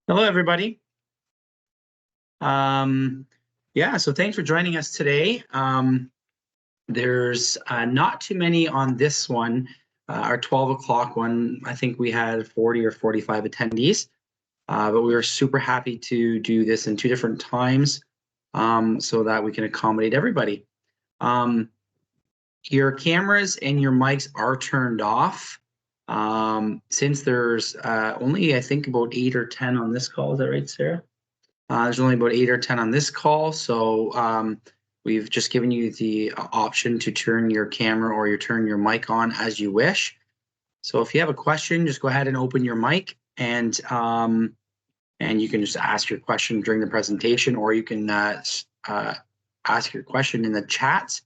Hello, everybody. Yeah, so thanks for joining us today. There's not too many on this one. Our 12 o'clock one, I think we had 40 or 45 attendees, but we were super happy to do this in 2 different times so that we can accommodate everybody. Your cameras and your mics are turned off. Since there's only, I think, about 8 or 10 on this call. Is that right, Sarah? There's only about 8 or 10 on this call, so we've just given you the option to turn your camera or turn your mic on as you wish. So if you have a question, just go ahead and open your mic, and you can just ask your question during the presentation, or you can ask your question in the chat.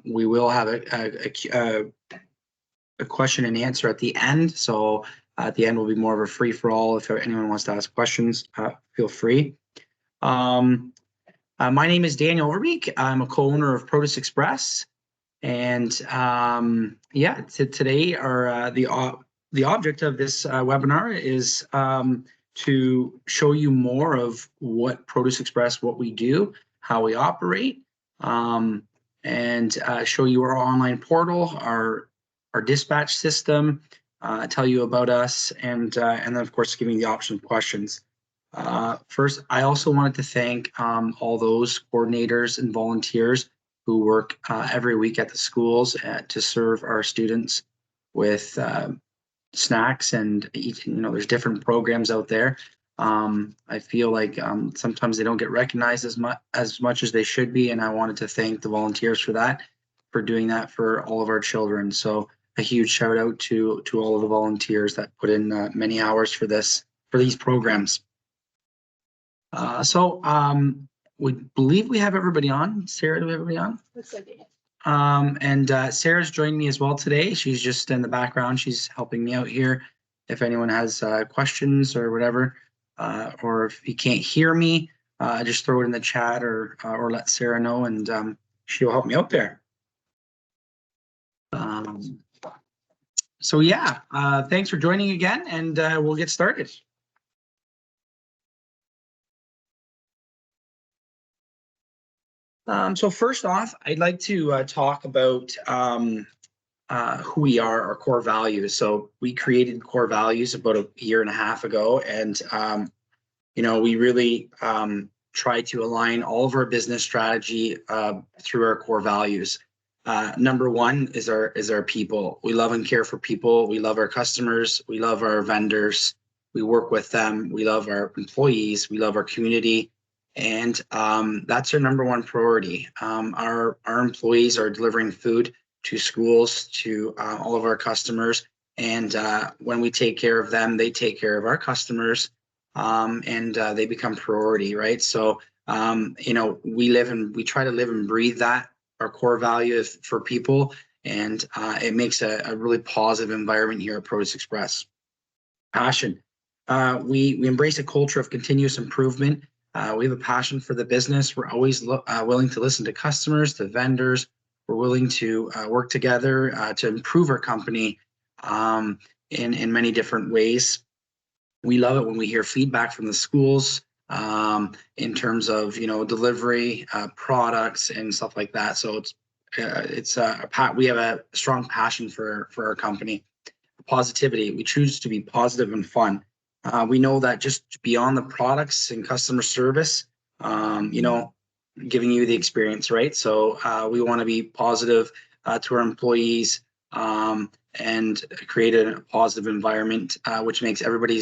We will have a question and answer at the end, so at the end will be more of a free-for-all. If anyone wants to ask questions, feel free. My name is Daniel Overbeek. I'm a co-owner of Produce Express, and yeah, today the object of this webinar is to show you more of what Produce Express, what we do, how we operate, and show you our online portal, our dispatch system, tell you about us, and then of course giving the option of questions. First, I also wanted to thank all those coordinators and volunteers who work every week at the schools to serve our students with snacks and eating. There's different programs out there. I feel like sometimes they don't get recognized as much as they should be, and I wanted to thank the volunteers for doing that for all of our children. So a huge shout out to all of the volunteers that put in many hours for these programs. We believe we have everybody on. Sarah, do we have everybody on? Looks like it. And Sarah's joined me as well today. She's just in the background. She's helping me out here. If anyone has questions or whatever, or if you can't hear me, just throw it in the chat or let Sarah know, and she'll help me out there. So yeah, thanks for joining again, and we'll get started. So first off, I'd like to talk about who we are, our core values. So we created core values about a year and a half ago, and we really try to align all of our business strategy through our core values. Number one is our people. We love and care for people. We love our customers. We love our vendors. We work with them. We love our employees. We love our community. And that's our number one priority. Our employees are delivering food to schools, to all of our customers. And when we take care of them, they take care of our customers, and they become priority, right? So, we try to live and breathe that, our core value is for people, and it makes a really positive environment here at Produce Express. Passion. We embrace a culture of continuous improvement. We have a passion for the business. We're always willing to listen to customers, to vendors. We're willing to work together to improve our company in many different ways. We love it when we hear feedback from the schools in terms of delivery, products, and stuff like that. So we have a strong passion for our company. Positivity. We choose to be positive and fun. We know that just beyond the products and customer service, giving you the experience, right? So we want to be positive to our employees and create a positive environment, which makes everybody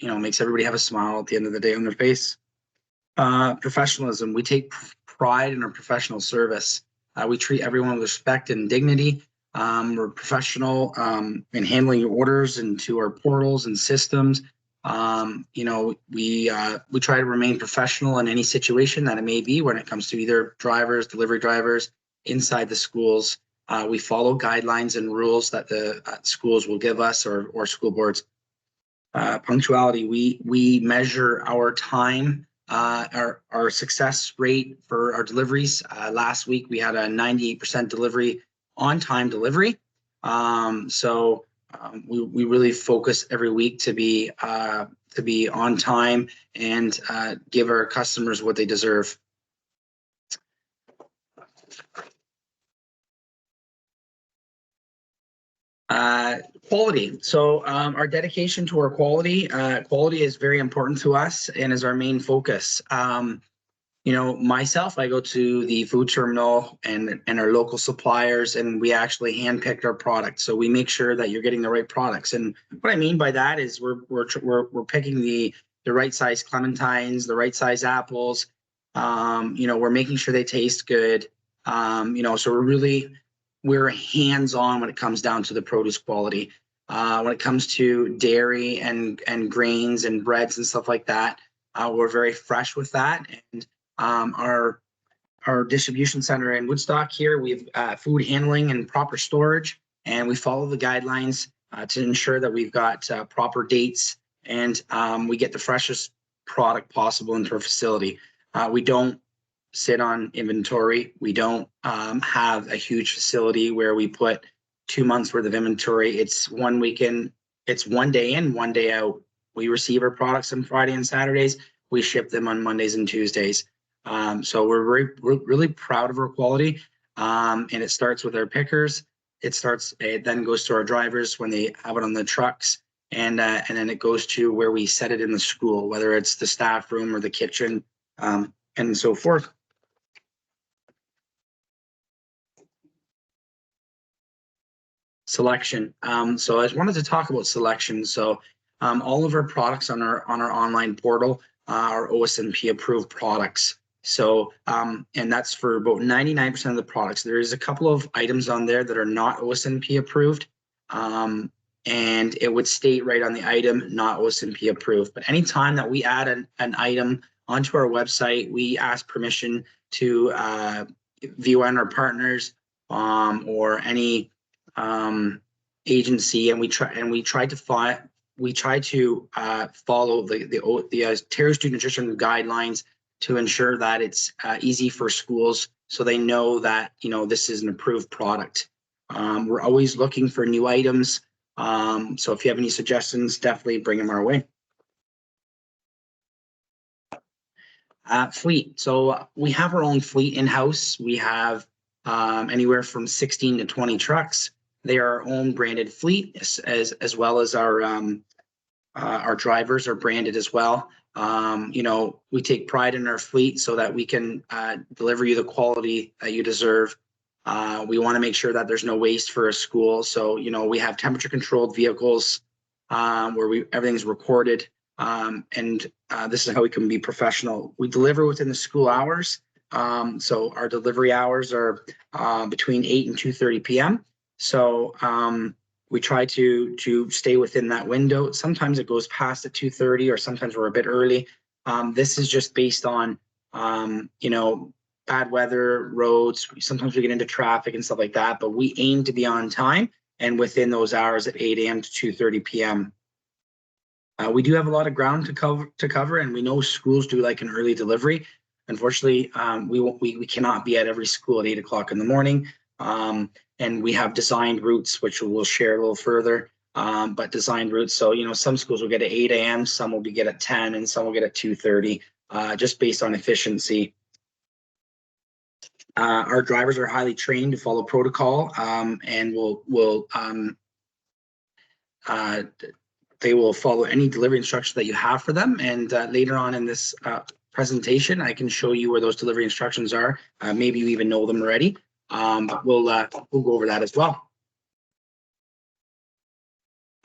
have a smile at the end of the day on their face. Professionalism. We take pride in our professional service. We treat everyone with respect and dignity. We're professional in handling orders into our portals and systems. We try to remain professional in any situation that it may be when it comes to either drivers, delivery drivers, inside the schools. We follow guidelines and rules that the schools will give us or school boards. Punctuality. We measure our time, our success rate for our deliveries. Last week we had a 98% on-time delivery. So we really focus every week to be on time and give our customers what they deserve. Quality. So our dedication to our quality is very important to us and is our main focus. You know, myself, I go to the food terminal and our local suppliers, and we actually handpick our products. So we make sure that you're getting the right products. And what I mean by that is we're picking the right size clementines, the right size apples. You know, we're making sure they taste good. You know, so we're hands-on when it comes down to the produce quality. When it comes to dairy and grains and breads and stuff like that, we're very fresh with that. And our distribution center in Woodstock here, we have food handling and proper storage, and we follow the guidelines to ensure that we've got proper dates and we get the freshest product possible into our facility. We don't sit on inventory. We don't have a huge facility where we put 2 months worth of inventory. It's 1 weekend, it's 1 day in, 1 day out. We receive our products on Friday and Saturdays. We ship them on Mondays and Tuesdays. So we're really proud of our quality. And it starts with our pickers. It then goes to our drivers when they have it on the trucks. And then it goes to where we set it in the school, whether it's the staff room or the kitchen, and so forth. Selection. So I just wanted to talk about selection. So all of our products on our online portal are OSNP approved products. So and that's for about 99% of the products. There is a couple of items on there that are not OSNP approved. And it would state right on the item, not OSNP approved. But anytime that we add an item onto our website, we ask permission to view on our partners or any agency, and we try to follow the Ontario Student Nutrition guidelines to ensure that it's easy for schools, so they know that, you know, this is an approved product. We're always looking for new items, so if you have any suggestions, definitely bring them our way. Fleet. So we have our own fleet in-house. We have anywhere from 16 to 20 trucks. They are our own branded fleet, as well as our drivers are branded as well. You know, we take pride in our fleet so that we can deliver you the quality that you deserve. We want to make sure that there's no waste for a school. So, you know, we have temperature controlled vehicles where everything's recorded. And this is how we can be professional. We deliver within the school hours. So our delivery hours are between 8 and 2:30 p.m. So we try to stay within that window. Sometimes it goes past at 2:30, or sometimes we're a bit early. This is just based on, you know, bad weather, roads. Sometimes we get into traffic and stuff like that, but we aim to be on time and within those hours at 8 a.m. to 2:30 p.m. We do have a lot of ground to cover, and we know schools do like an early delivery. Unfortunately, we cannot be at every school at 8 o'clock in the morning. And we have designed routes, which we'll share a little further, but designed routes. So, you know, some schools will get at 8 a.m., some will get at 10, and some will get at 2:30, just based on efficiency. Our drivers are highly trained to follow protocol, and they will follow any delivery instructions that you have for them. And later on in this presentation, I can show you where those delivery instructions are. Maybe you even know them already. But we'll go over that as well.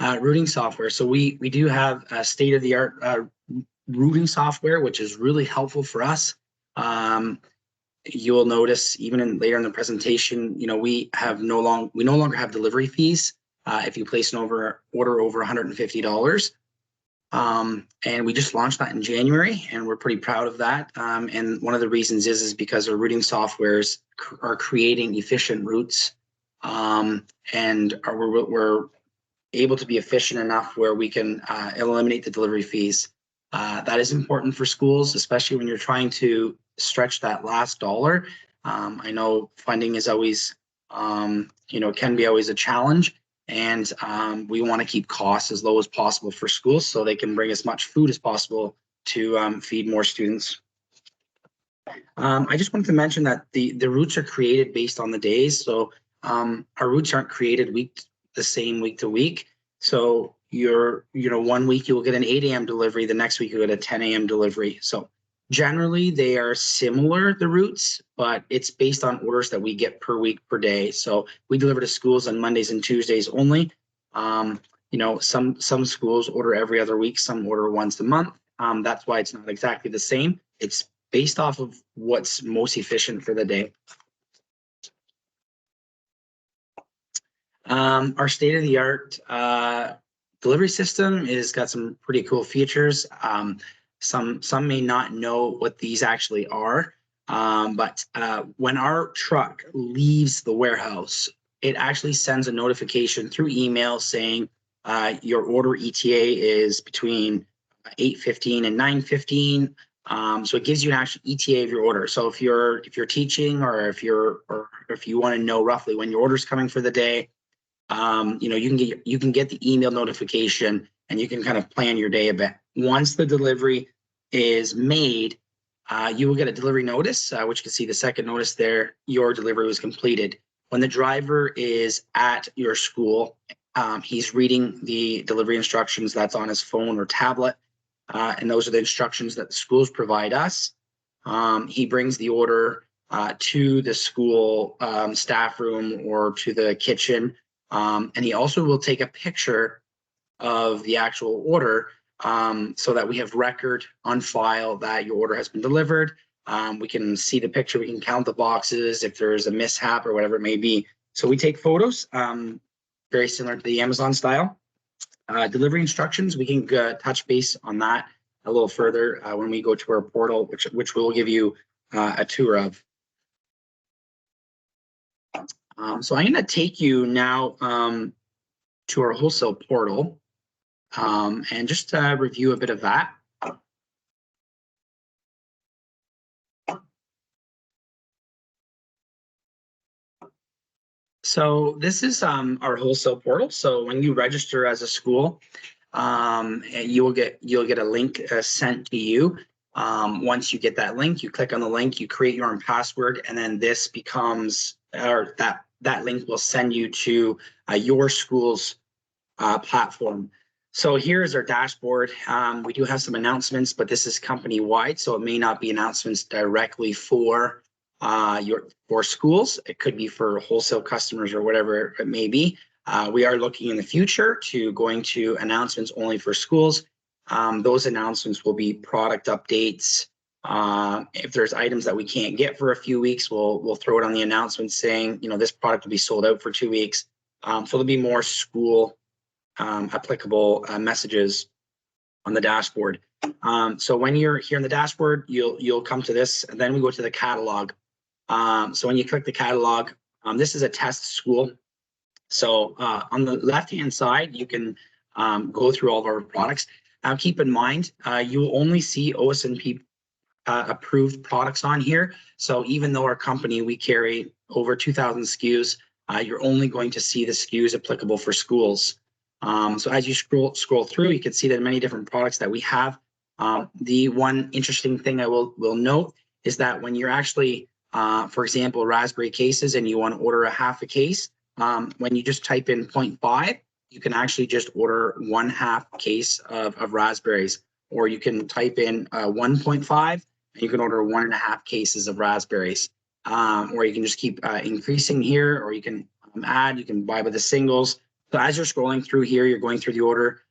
Routing software. So we do have a state-of-the-art routing software, which is really helpful for us. You will notice even later in the presentation, you know, we no longer have delivery fees if you place an order over $150. And we just launched that in January, and we're pretty proud of that. And one of the reasons is because our routing softwares are creating efficient routes, and we're able to be efficient enough where we can eliminate the delivery fees. That is important for schools, especially when you're trying to stretch that last dollar. I know funding is always, you know, can be always a challenge. And we want to keep costs as low as possible for schools so they can bring as much food as possible to feed more students. I just wanted to mention that the routes are created based on the days. So our routes aren't created the same week to week. So one week you will get an 8 a.m. delivery, the next week you get a 10 a.m. delivery. So generally they are similar, the routes, but it's based on orders that we get per week, per day. So we deliver to schools on Mondays and Tuesdays only. Some schools order every other week, some order once a month. That's why it's not exactly the same. It's based off of what's most efficient for the day. Our state-of-the-art delivery system has got some pretty cool features. Some may not know what these actually are, but when our truck leaves the warehouse, it actually sends a notification through email saying your order ETA is between 8:15 and 9:15. So it gives you an actual ETA of your order. So if you're teaching, or if you want to know roughly when your order is coming for the day, you can get the email notification and you can kind of plan your day a bit. Once the delivery is made, you will get a delivery notice, which you can see the second notice there. Your delivery was completed. When the driver is at your school, he's reading the delivery instructions that's on his phone or tablet. And those are the instructions that the schools provide us. He brings the order to the school staff room or to the kitchen. And he also will take a picture of the actual order so that we have record on file that your order has been delivered. We can see the picture, we can count the boxes if there's a mishap or whatever it may be. So we take photos, very similar to the Amazon style. Delivery instructions, we can touch base on that a little further when we go to our portal, which we'll give you a tour of. So I'm going to take you now to our wholesale portal and just review a bit of that. So this is our wholesale portal. So when you register as a school, you'll get a link sent to you. Once you get that link, you click on the link, you create your own password, and then this becomes, or that link will send you to your school's platform. So here is our dashboard. We do have some announcements, but this is company wide, so it may not be announcements directly for schools. It could be for wholesale customers or whatever it may be. We are looking in the future to going to announcements only for schools. Those announcements will be product updates. If there's items that we can't get for a few weeks, we'll throw it on the announcement saying, this product will be sold out for 2 weeks. So there'll be more school applicable messages on the dashboard. So when you're here in the dashboard, you'll come to this, and then we go to the catalog. So when you click the catalog, this is a test school. So on the left-hand side, you can go through all of our products. Now, keep in mind, you will only see OSNP approved products on here. So even though our company, we carry over 2,000 SKUs, you're only going to see the SKUs applicable for schools. So as you scroll through, you can see that many different products that we have. The one interesting thing I will note is that when you're actually, for example, raspberry cases, and you want to order a half a case, when you just type in 0.5, you can actually just order 1/2 case of raspberries, or you can type in 1.5 and you can order 1.5 cases of raspberries, or you can just keep increasing here, or you can add, you can buy by the singles. So as you're scrolling through here, you're going through the order,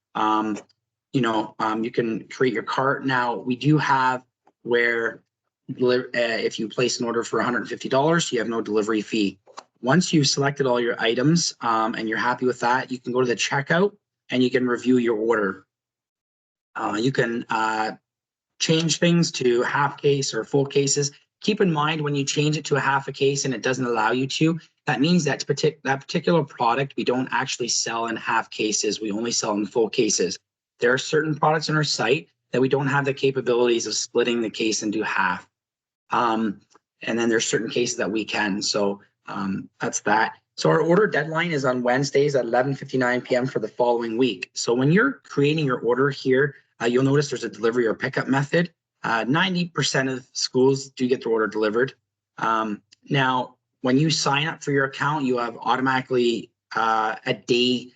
you can create your cart. Now, we do have where if you place an order for $150, you have no delivery fee. Once you've selected all your items and you're happy with that, you can go to the checkout and you can review your order. You can change things to half case or full cases. Keep in mind, when you change it to a half a case and it doesn't allow you to, that means that that particular product we don't actually sell in half cases. We only sell in full cases. There are certain products on our site that we don't have the capabilities of splitting the case into half. And then there's certain cases that we can. So that's that. So our order deadline is on Wednesdays at 11:59 p.m. for the following week. So when you're creating your order here, you'll notice there's a delivery or pickup method. 90% of schools do get their order delivered. Now, when you sign up for your account, you have automatically a day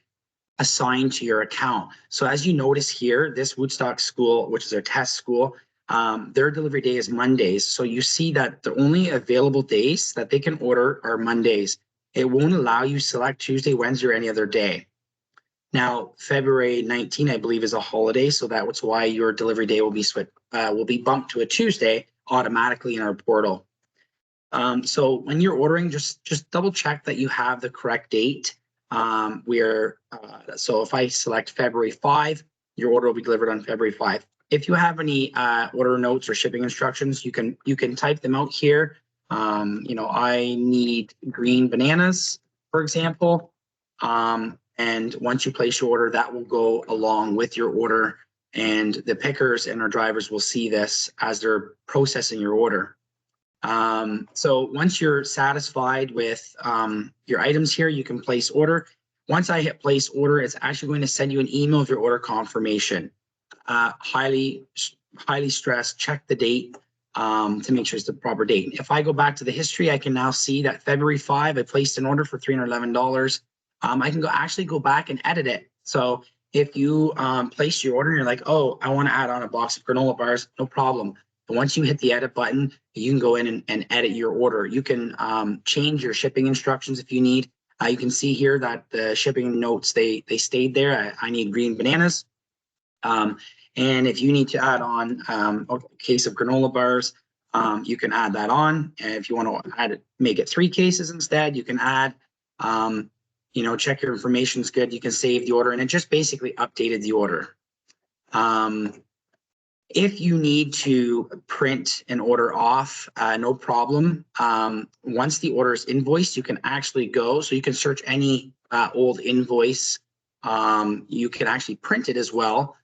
assigned to your account. So as you notice here, this Woodstock school, which is their test school, their delivery day is Mondays. So you see that the only available days that they can order are Mondays. It won't allow you select Tuesday, Wednesday, or any other day. Now, February 19, I believe, is a holiday, so that's why your delivery day will be bumped to a Tuesday automatically in our portal. So when you're ordering, just double check that you have the correct date. So if I select February 5, your order will be delivered on February 5. If you have any order notes or shipping instructions, you can type them out here. I need green bananas, for example. And once you place your order, that will go along with your order, and the pickers and our drivers will see this as they're processing your order. So once you're satisfied with your items here, you can place order. Once I hit place order, it's actually going to send you an email of your order confirmation. Highly stressed, check the date to make sure it's the proper date. If I go back to the history, I can now see that February 5, I placed an order for $311. I can actually go back and edit it. So if you place your order and you're like, oh, I want to add on a box of granola bars, no problem. And once you hit the edit button, you can go in and edit your order. You can change your shipping instructions if you need. You can see here that the shipping notes, they stayed there. I need green bananas. And if you need to add on a case of granola bars, you can add that on. And if you want to make it 3 cases instead, you can add, check your information's good. You can save the order, and it just basically updated the order. If you need to print an order off, no problem. Once the order is invoiced, you can actually go, so you can search any old invoice. You can actually print it as well.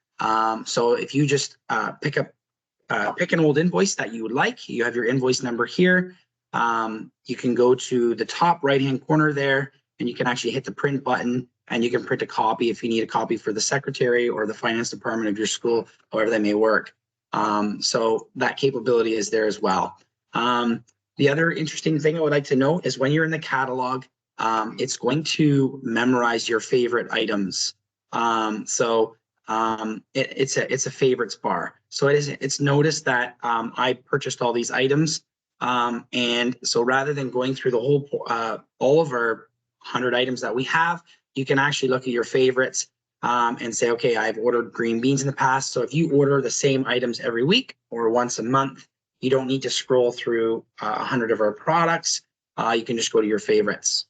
So if you just pick an old invoice that you would like, you have your invoice number here. You can go to the top right-hand corner there, and you can actually hit the print button, and you can print a copy if you need a copy for the secretary or the finance department of your school, however that may work. So that capability is there as well. The other interesting thing I would like to note is when you're in the catalog, it's going to memorize your favorite items. It's a favorites bar. So it's noticed that I purchased all these items. And so rather than going through the whole all of our 100 items that we have, you can actually look at your favorites and say, okay, I've ordered green beans in the past. So if you order the same items every week or once a month, you don't need to scroll through 100 of our products. You can just go to your favorites.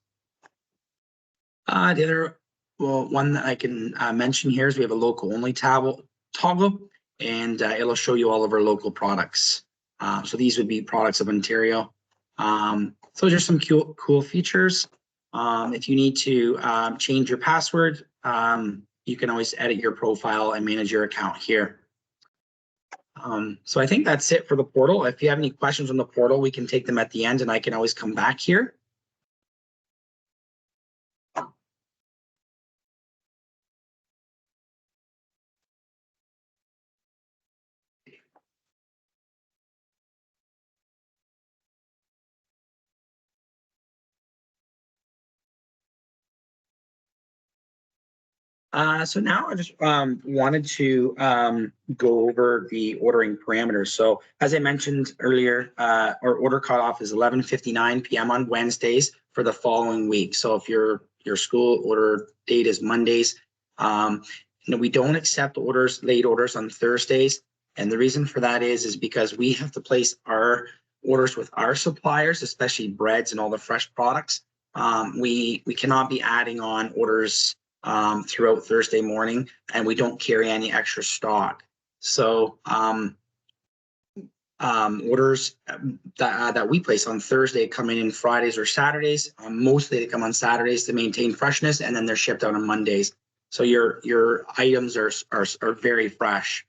The other one that I can mention here is we have a local only toggle, and it'll show you all of our local products. So these would be products of Ontario. So those are some cool features. If you need to change your password, you can always edit your profile and manage your account here. So I think that's it for the portal. If you have any questions on the portal, we can take them at the end, and I can always come back here. So now I just wanted to go over the ordering parameters. So as I mentioned earlier, our order cutoff is 11:59 p.m. on Wednesdays for the following week. So if your school order date is Mondays, we don't accept late orders on Thursdays. And the reason for that is because we have to place our orders with our suppliers, especially breads and all the fresh products. We cannot be adding on orders throughout Thursday morning, and we don't carry any extra stock. So orders that we place on Thursday come in Fridays or Saturdays. Mostly they come on Saturdays to maintain freshness, and then they're shipped out on Mondays. So your items are very fresh.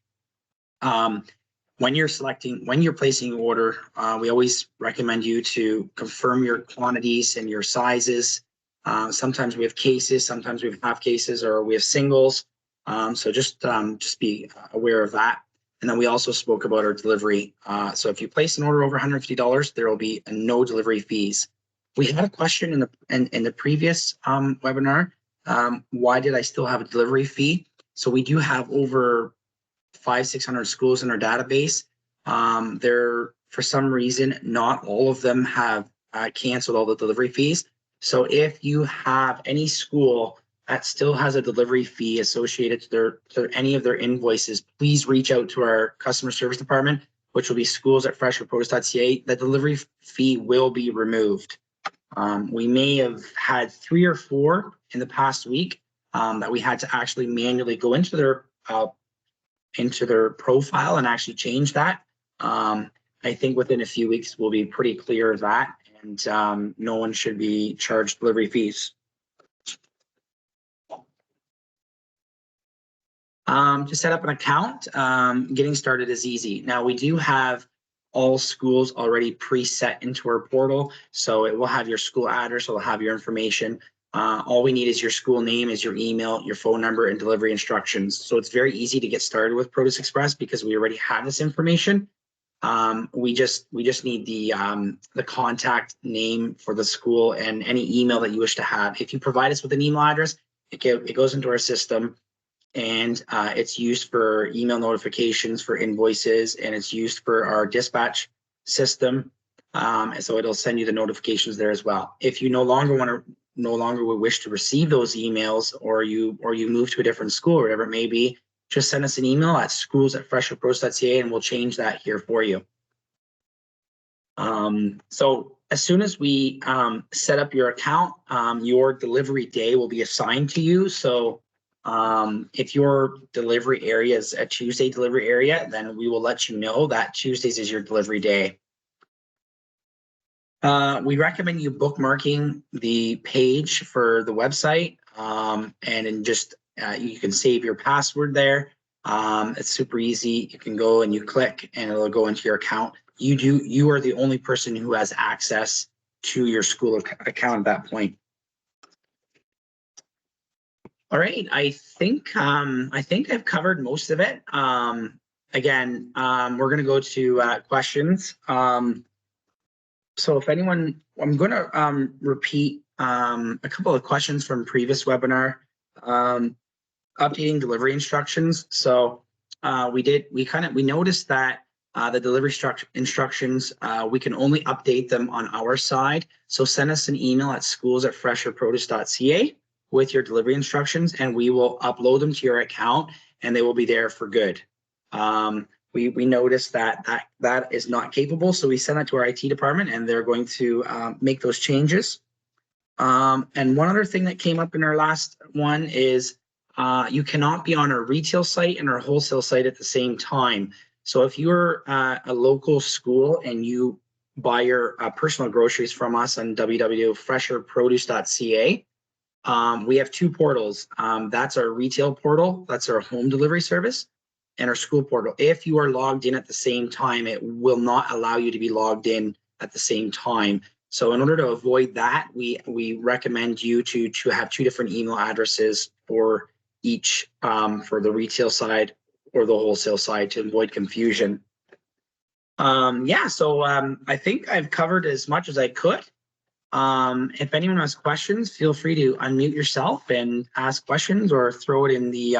When you're placing your order, we always recommend you to confirm your quantities and your sizes. Sometimes we have cases, sometimes we have half cases, or we have singles. So just be aware of that. And then we also spoke about our delivery. So if you place an order over $150, there will be no delivery fees. We had a question in the previous webinar. Why did I still have a delivery fee? So we do have over 500-600 schools in our database. For some reason, not all of them have canceled all the delivery fees. So if you have any school that still has a delivery fee associated to any of their invoices, please reach out to our customer service department, which will be schools@fresherproduce.ca. The delivery fee will be removed. We may have had 3 or 4 in the past week that we had to actually manually go into their profile and actually change that. I think within a few weeks we'll be pretty clear of that, and no one should be charged delivery fees. To set up an account, getting started is easy. Now we do have all schools already preset into our portal, so it will have your school address, it'll have your information. All we need is your school name, is your email, your phone number, and delivery instructions. So it's very easy to get started with Produce Express because we already have this information. We just need the contact name for the school and any email that you wish to have. If you provide us with an email address, it goes into our system, and it's used for email notifications for invoices, and it's used for our dispatch system. And so it'll send you the notifications there as well. If you no longer would wish to receive those emails, or you move to a different school or whatever it may be, just send us an email at schools@fresherproduce.ca and we'll change that here for you. So as soon as we set up your account, your delivery day will be assigned to you. So if your delivery area is a Tuesday delivery area, then we will let you know that Tuesdays is your delivery day. We recommend you bookmarking the page for the website, and then just you can save your password there. It's super easy. You can go and you click and it'll go into your account. You are the only person who has access to your school account at that point. All right, I think I've covered most of it. Again, we're going to go to questions. So if anyone, I'm going to repeat a couple of questions from previous webinar. Updating delivery instructions. So we noticed that the delivery instructions, we can only update them on our side. So send us an email at schools@fresherproduce.ca with your delivery instructions, and we will upload them to your account, and they will be there for good. We noticed that is not capable, so we sent that to our IT department, and they're going to make those changes. And one other thing that came up in our last one is you cannot be on our retail site and our wholesale site at the same time. So if you're a local school and you buy your personal groceries from us on www.fresherproduce.ca, we have 2 portals. That's our retail portal, that's our home delivery service, and our school portal. If you are logged in at the same time, it will not allow you to be logged in at the same time. So in order to avoid that, we recommend you to have 2 different email addresses for each, for the retail side or the wholesale side, to avoid confusion. Yeah, so I think I've covered as much as I could. If anyone has questions, feel free to unmute yourself and ask questions, or throw it in the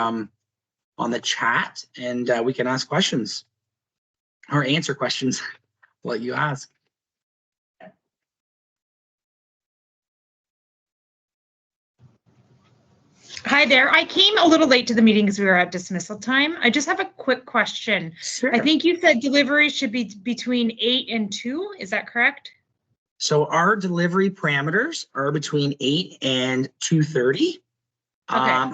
on the chat, and we can ask questions or answer questions what you ask. Hi there. I came a little late to the meeting because we were at dismissal time. I just have a quick question. Sure. I think you said delivery should be between 8 and 2. Is that correct? So our delivery parameters are between 8 and 2:30. Okay.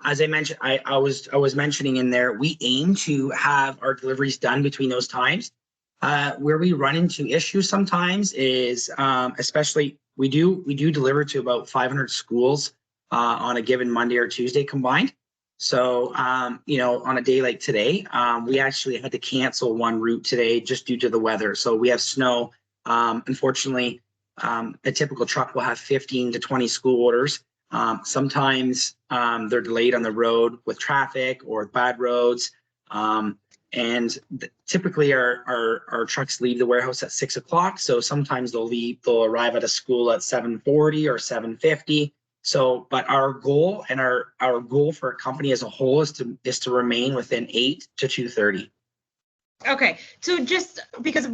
As I mentioned, I was mentioning in there, we aim to have our deliveries done between those times. Where we run into issues sometimes is, especially we do deliver to about 500 schools on a given Monday or Tuesday combined. So you know, on a day like today, we actually had to cancel one route today just due to the weather. So we have snow. Unfortunately, a typical truck will have 15 to 20 school orders. Sometimes they're delayed on the road with traffic or bad roads. Typically our trucks leave the warehouse at 6 o'clock. So sometimes they'll arrive at a school at 7:40 or 7:50. So, but our goal and our goal for a company as a whole is to remain within 8 to 2:30. Okay, so just because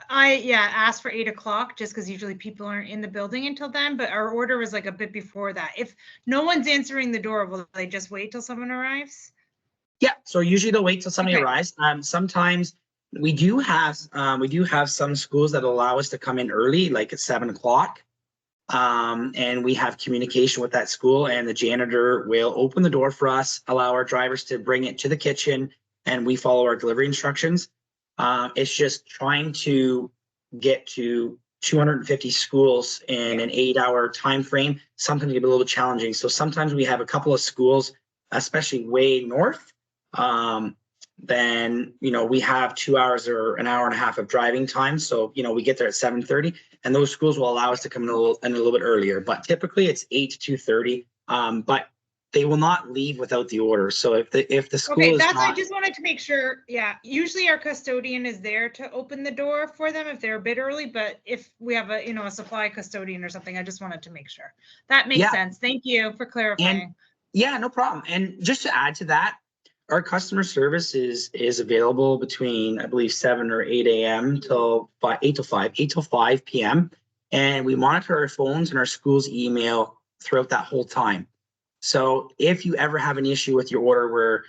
I asked for 8 o'clock just because usually people aren't in the building until then, but our order was like a bit before that. If no one's answering the door, will they just wait till someone arrives? Yeah, so usually they'll wait till somebody Okay. arrives. Sometimes we do have some schools that allow us to come in early, like at 7 o'clock. And we have communication with that school, and the janitor will open the door for us, allow our drivers to bring it to the kitchen, and we follow our delivery instructions. It's just trying to get to 250 schools in an 8-hour time frame. Sometimes it can be a little challenging. So sometimes we have a couple of schools, especially way north. Then we have 2 hours or an hour and a half of driving time. So we get there at 7:30, and those schools will allow us to come in a little bit earlier. But typically it's 8 to 2:30. But they will not leave without the order. So if the school is not, I just wanted to make sure. Yeah, usually our custodian is there to open the door for them if they're a bit early. But if we have a supply custodian or something, I just wanted to make sure. That makes sense. Thank you for clarifying. And yeah, no problem. And just to add to that, our customer service is available between, I believe, 7 or 8 a.m. till 8 till 5 p.m. And we monitor our phones and our school's email throughout that whole time. So if you ever have an issue with your order, where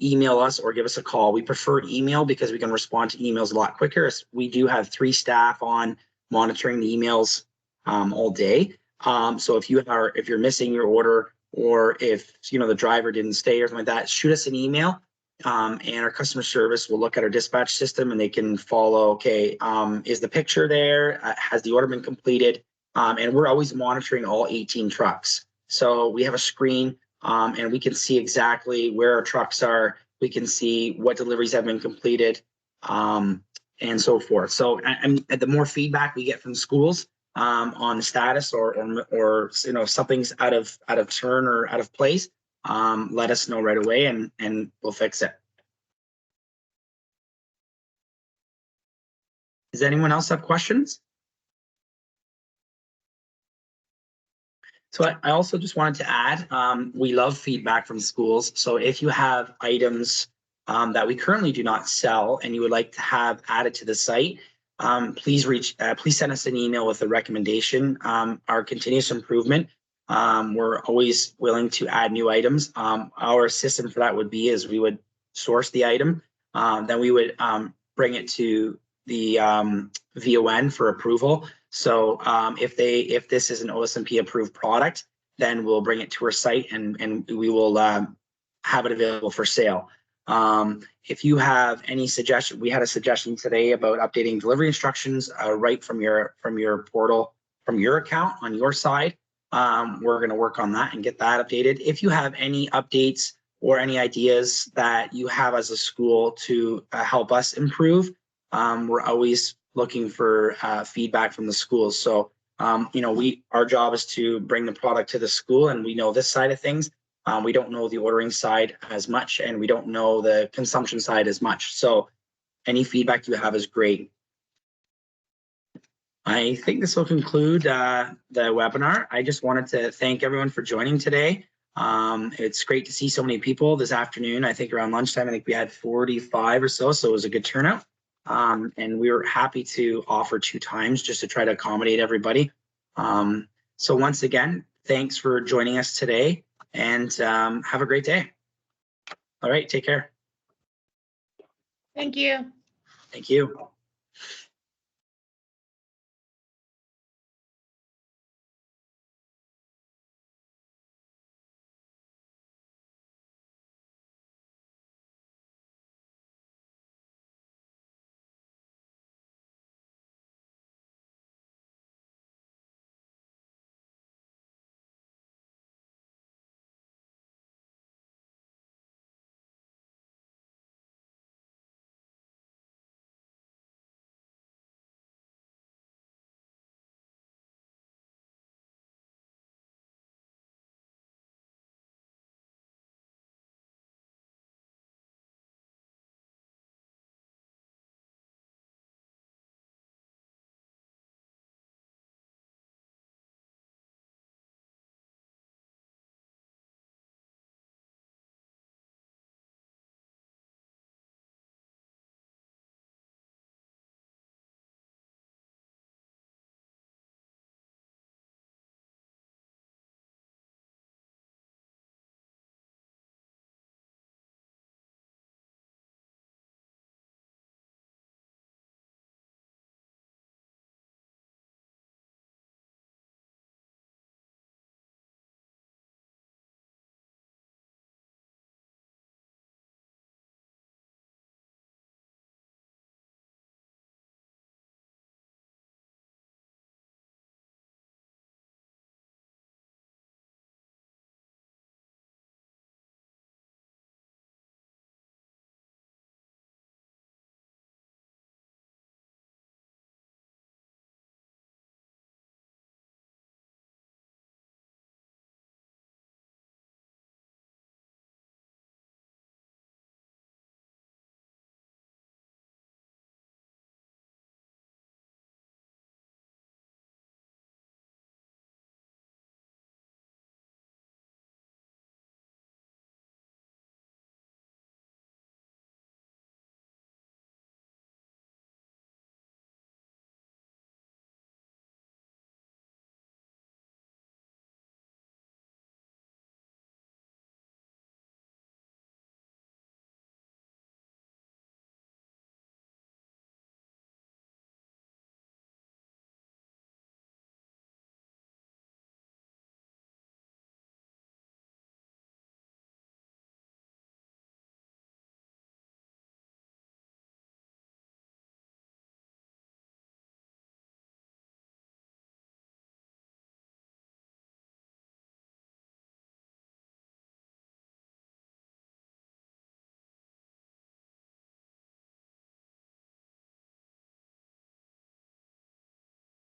email us or give us a call. We prefer email because we can respond to emails a lot quicker. We do have 3 staff on monitoring the emails all day. So if you're missing your order, or if the driver didn't stay or something like that, shoot us an email, and our customer service will look at our dispatch system and they can follow, okay, is the picture there? Has the order been completed? And we're always monitoring all 18 trucks. So we have a screen, and we can see exactly where our trucks are. We can see what deliveries have been completed, and so forth. So and the more feedback we get from schools on the status or something's out of turn or out of place, let us know right away, and we'll fix it. Does anyone else have questions? So I also just wanted to add, we love feedback from schools. So if you have items that we currently do not sell and you would like to have added to the site, please send us an email with a recommendation. Our continuous improvement, we're always willing to add new items. Our system for that would be is we would source the item, then we would bring it to the VON for approval. So if this is an OSMP approved product, then we'll bring it to our site and we will have it available for sale. If you have any suggestion, we had a suggestion today about updating delivery instructions right from your portal, from your account on your side. We're going to work on that and get that updated. If you have any updates or any ideas that you have as a school to help us improve, we're always looking for feedback from the schools. So our job is to bring the product to the school, and we know this side of things. We don't know the ordering side as much, and we don't know the consumption side as much. So any feedback you have is great. I think this will conclude the webinar. I just wanted to thank everyone for joining today. It's great to see so many people this afternoon. I think around lunchtime, I think we had 45 or so it was a good turnout. And we were happy to offer 2 times just to try to accommodate everybody. So once again, thanks for joining us today, and have a great day. All right, take care. Thank you. Thank you.